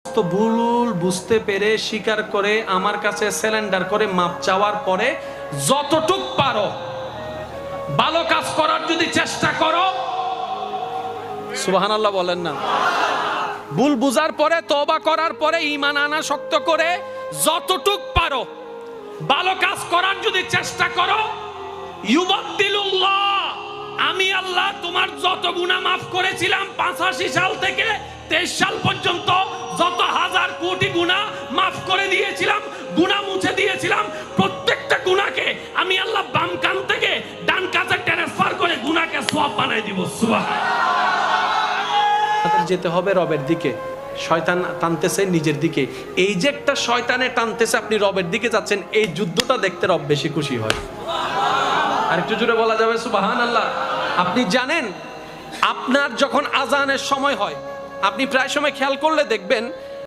তো ভুল বুঝতে পেরে স্বীকার করে আমার কাছে স্যালেন্ডার করে মাপ চাওয়ার পরে যতটুক পারো ভালো কাজ করার যদি চেষ্টা করো, সুবহানাল্লাহ বলেন না, ভুল বুঝার পরে তওবা করার পরে ঈমান আনা শক্ত করে যতটুক পারো ভালো কাজ করার যদি চেষ্টা করো, ইউবাদদিলুল্লাহ, আমি আল্লাহ তোমার যত গুনাহ মাফ করেছিলাম 85 সাল থেকে 23 সাল পর্যন্ত যত হাজার কোটি গুনাহ মাফ করে দিয়েছিলাম, গুনাহ মুছে দিয়েছিলাম, প্রত্যেকটা গুনাহকে আমি আল্লাহ বাম কান থেকে ডান কানে ট্রান্সফার করে গুনাহকে সওয়াব বানাই দিব। সুবহানাল্লাহ। যেতে হবে রবের দিকে, শয়তান টানতেছে নিজের দিকে। এই যে একটা শয়তানে টানতেছে, আপনি রবের দিকে যাচ্ছেন, এই যুদ্ধটা দেখতে রব বেশি খুশি হয়। আর একটু জোরে বলা যাবে সুবহানাল্লাহ। আপনি জানেন আপনার যখন আজানের সময় হয়, আপনি প্রায় সময় খেয়াল করলে দেখবেন